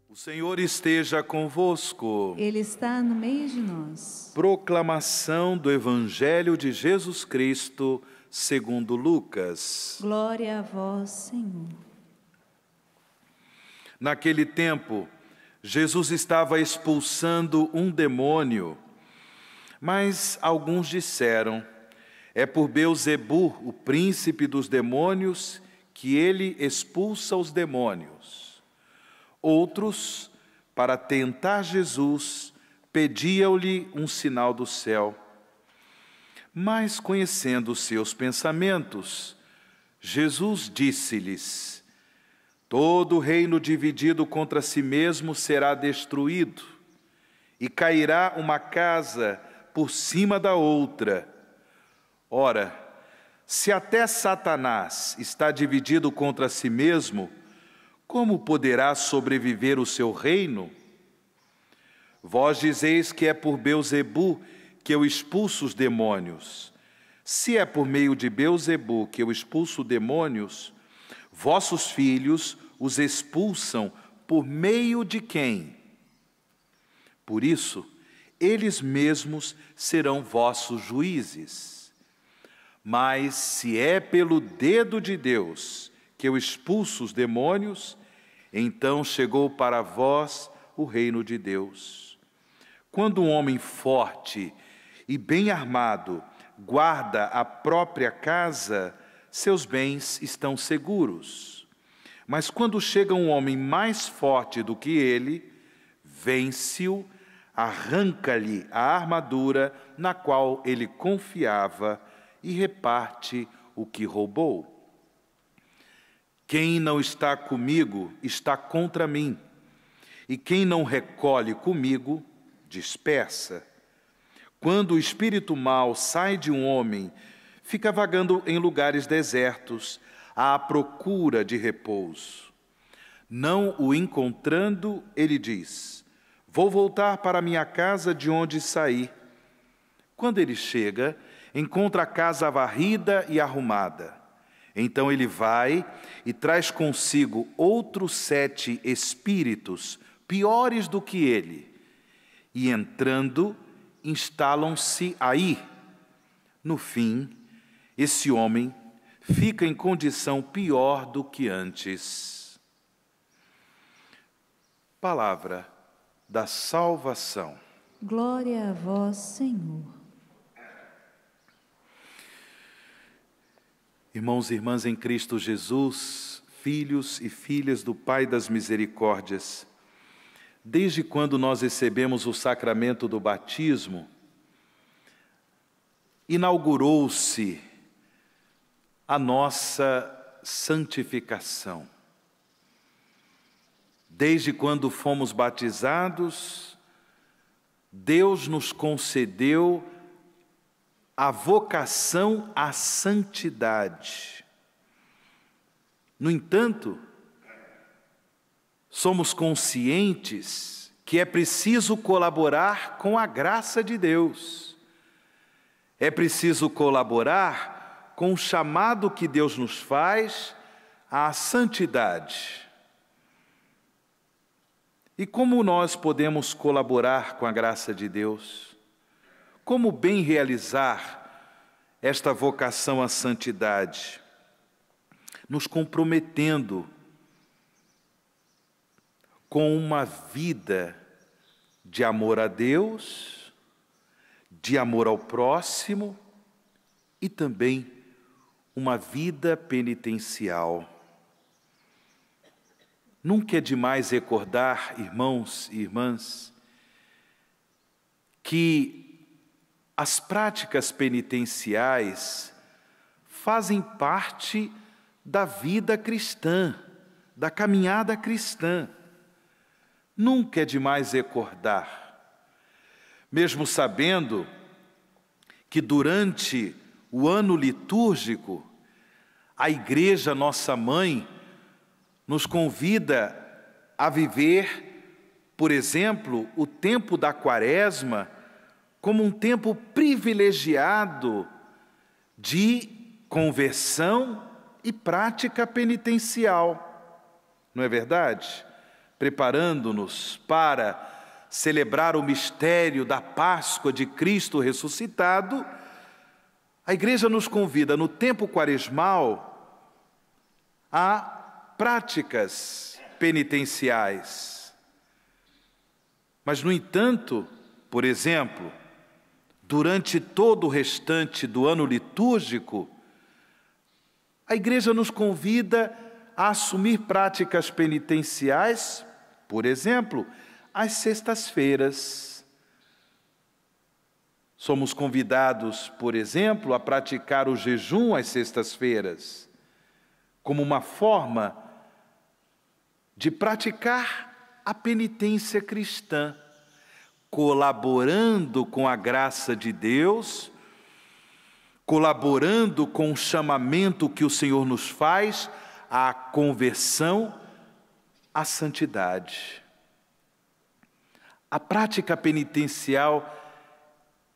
O Senhor esteja convosco. Ele está no meio de nós. Proclamação do Evangelho de Jesus Cristo, segundo Lucas. Glória a vós, Senhor. Naquele tempo, Jesus estava expulsando um demônio, mas alguns disseram: é por Beelzebu, o príncipe dos demônios, que ele expulsa os demônios. Outros, para tentar Jesus, pediam-lhe um sinal do céu. Mas, conhecendo os seus pensamentos, Jesus disse-lhes: todo reino dividido contra si mesmo será destruído, e cairá uma casa por cima da outra. Ora, se até Satanás está dividido contra si mesmo, como poderá sobreviver o seu reino? Vós dizeis que é por Beelzebu que eu expulso os demônios. Se é por meio de Beelzebu que eu expulso demônios, vossos filhos os expulsam por meio de quem? Por isso, eles mesmos serão vossos juízes. Mas se é pelo dedo de Deus que eu expulso os demônios, então chegou para vós o reino de Deus. Quando um homem forte e bem armado guarda a própria casa, seus bens estão seguros. Mas quando chega um homem mais forte do que ele, vence-o, arranca-lhe a armadura na qual ele confiava e reparte o que roubou. Quem não está comigo está contra mim, e quem não recolhe comigo, dispersa. Quando o espírito mau sai de um homem, fica vagando em lugares desertos, à procura de repouso. Não o encontrando, ele diz: vou voltar para minha casa de onde saí. Quando ele chega, encontra a casa varrida e arrumada. Então ele vai e traz consigo outros 7 espíritos, piores do que ele, e entrando, instalam-se aí. No fim, esse homem fica em condição pior do que antes. Palavra da salvação. Glória a vós, Senhor. Irmãos e irmãs em Cristo Jesus, filhos e filhas do Pai das Misericórdias, desde quando nós recebemos o sacramento do batismo, inaugurou-se a nossa santificação. Desde quando fomos batizados, Deus nos concedeu a vocação à santidade. No entanto, somos conscientes que é preciso colaborar com a graça de Deus. É preciso colaborar com o chamado que Deus nos faz à santidade. E como nós podemos colaborar com a graça de Deus? Como bem realizar esta vocação à santidade? Nos comprometendo com uma vida de amor a Deus, de amor ao próximo e também uma vida penitencial. Nunca é demais recordar, irmãos e irmãs, que as práticas penitenciais fazem parte da vida cristã, da caminhada cristã. Nunca é demais recordar, mesmo sabendo que durante o ano litúrgico, a Igreja, nossa mãe, nos convida a viver, por exemplo, o tempo da Quaresma como um tempo privilegiado de conversão e prática penitencial, não é verdade? Preparando-nos para celebrar o mistério da Páscoa de Cristo ressuscitado, a Igreja nos convida no tempo quaresmal a práticas penitenciais. Mas, no entanto, por exemplo, durante todo o restante do ano litúrgico, a Igreja nos convida a assumir práticas penitenciais, por exemplo, às sextas-feiras. Somos convidados, por exemplo, a praticar o jejum às sextas-feiras, como uma forma de praticar a penitência cristã, colaborando com a graça de Deus, colaborando com o chamamento que o Senhor nos faz à conversão, à santidade. A prática penitencial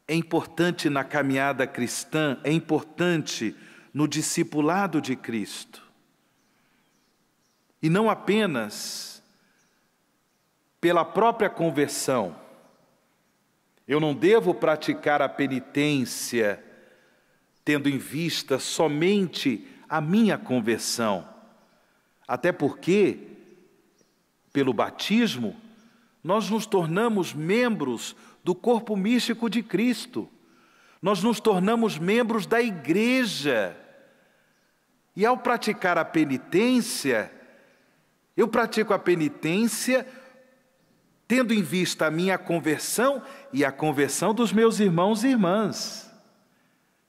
é importante na caminhada cristã, é importante no discipulado de Cristo. E não apenas pela própria conversão. Eu não devo praticar a penitência tendo em vista somente a minha conversão. Até porque, pelo batismo, nós nos tornamos membros do corpo místico de Cristo. Nós nos tornamos membros da Igreja. E ao praticar a penitência, eu pratico a penitência tendo em vista a minha conversão e a conversão dos meus irmãos e irmãs.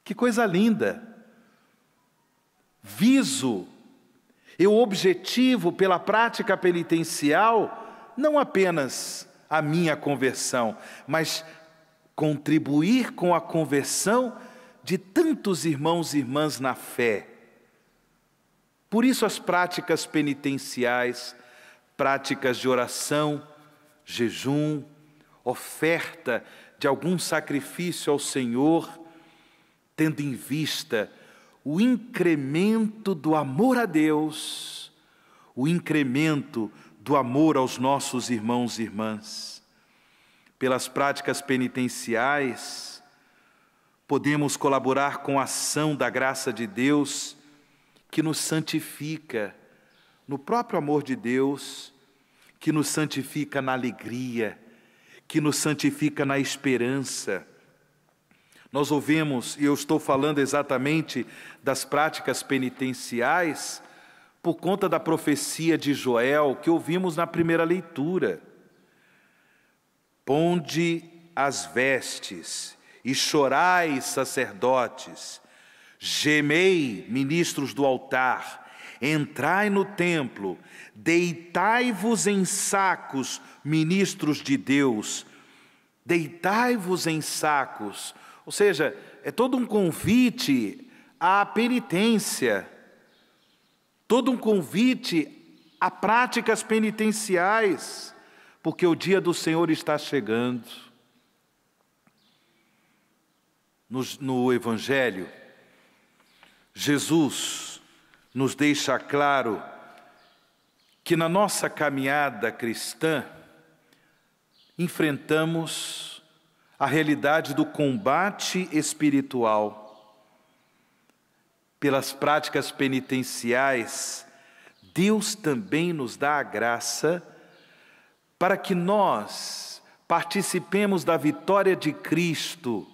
Que coisa linda! Eu objetivo pela prática penitencial não apenas a minha conversão, mas contribuir com a conversão de tantos irmãos e irmãs na fé. Por isso as práticas penitenciais, práticas de oração, jejum, oferta de algum sacrifício ao Senhor, tendo em vista o incremento do amor a Deus, o incremento do amor aos nossos irmãos e irmãs. Pelas práticas penitenciais, podemos colaborar com a ação da graça de Deus, que nos santifica no próprio amor de Deus, que nos santifica na alegria, que nos santifica na esperança. Nós ouvimos, e eu estou falando exatamente das práticas penitenciais, por conta da profecia de Joel, que ouvimos na primeira leitura. Ponde as vestes e chorai, sacerdotes, gemei, ministros do altar, entrai no templo, deitai-vos em sacos, ministros de Deus, deitai-vos em sacos. Ou seja, é todo um convite à penitência, todo um convite a práticas penitenciais, porque o dia do Senhor está chegando. No Evangelho, Jesus nos deixa claro que na nossa caminhada cristã enfrentamos a realidade do combate espiritual. Pelas práticas penitenciais, Deus também nos dá a graça para que nós participemos da vitória de Cristo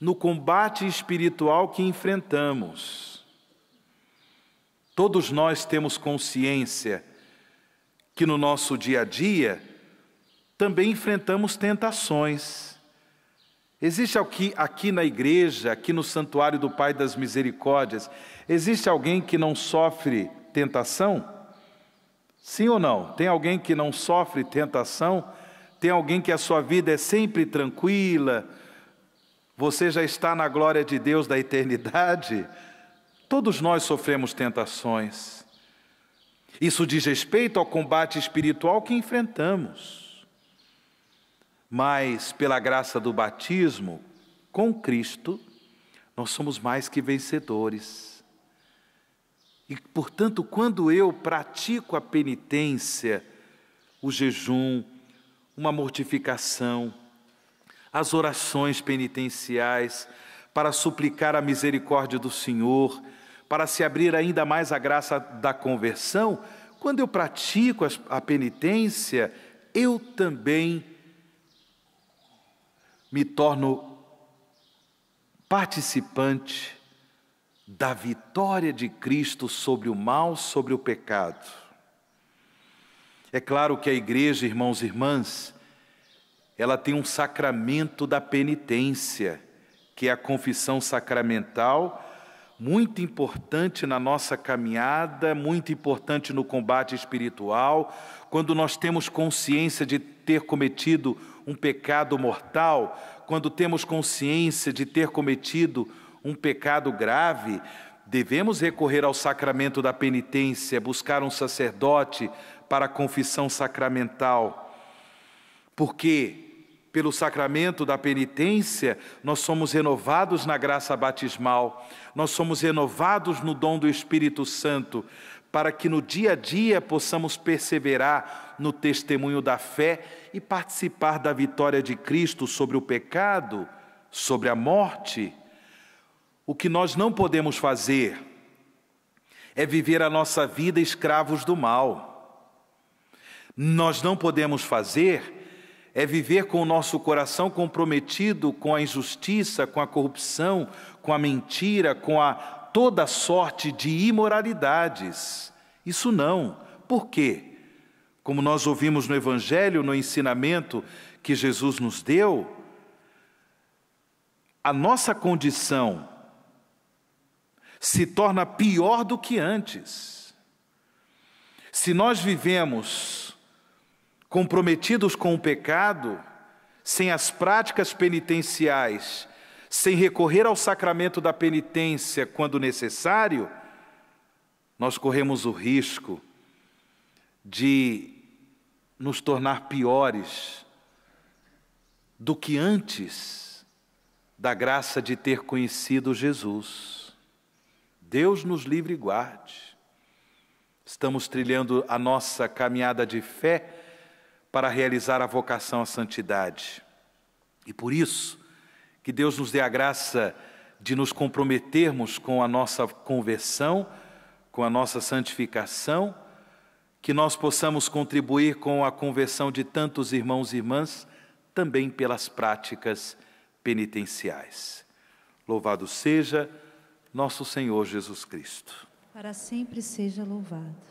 no combate espiritual que enfrentamos. Todos nós temos consciência que no nosso dia a dia também enfrentamos tentações. Existe aqui na igreja, aqui no Santuário do Pai das Misericórdias, existe alguém que não sofre tentação? Sim ou não? Tem alguém que não sofre tentação? Tem alguém que a sua vida é sempre tranquila? Você já está na glória de Deus da eternidade? Todos nós sofremos tentações. Isso diz respeito ao combate espiritual que enfrentamos. Mas, pela graça do batismo, com Cristo, nós somos mais que vencedores. E, portanto, quando eu pratico a penitência, o jejum, uma mortificação, as orações penitenciais, para suplicar a misericórdia do Senhor, para se abrir ainda mais à graça da conversão, quando eu pratico a penitência, eu também me torno participante da vitória de Cristo sobre o mal, sobre o pecado. É claro que a igreja, irmãos e irmãs, ela tem um sacramento da penitência, que é a confissão sacramental, muito importante na nossa caminhada, muito importante no combate espiritual, quando nós temos consciência de ter cometido um pecado mortal, quando temos consciência de ter cometido um pecado grave, devemos recorrer ao sacramento da penitência, buscar um sacerdote para a confissão sacramental, porque pelo sacramento da penitência, nós somos renovados na graça batismal, nós somos renovados no dom do Espírito Santo, para que no dia a dia possamos perseverar no testemunho da fé e participar da vitória de Cristo sobre o pecado, sobre a morte. O que nós não podemos fazer é viver a nossa vida escravos do mal. Nós não podemos fazer é viver com o nosso coração comprometido com a injustiça, com a corrupção, com a mentira, com toda sorte de imoralidades. Isso não. Por quê? Como nós ouvimos no Evangelho, no ensinamento que Jesus nos deu, a nossa condição se torna pior do que antes. Se nós vivemos comprometidos com o pecado, sem as práticas penitenciais, sem recorrer ao sacramento da penitência quando necessário, nós corremos o risco de nos tornar piores do que antes da graça de ter conhecido Jesus. Deus nos livre e guarde. Estamos trilhando a nossa caminhada de fé para realizar a vocação à santidade. E por isso, que Deus nos dê a graça de nos comprometermos com a nossa conversão, com a nossa santificação, que nós possamos contribuir com a conversão de tantos irmãos e irmãs, também pelas práticas penitenciais. Louvado seja nosso Senhor Jesus Cristo. Para sempre seja louvado.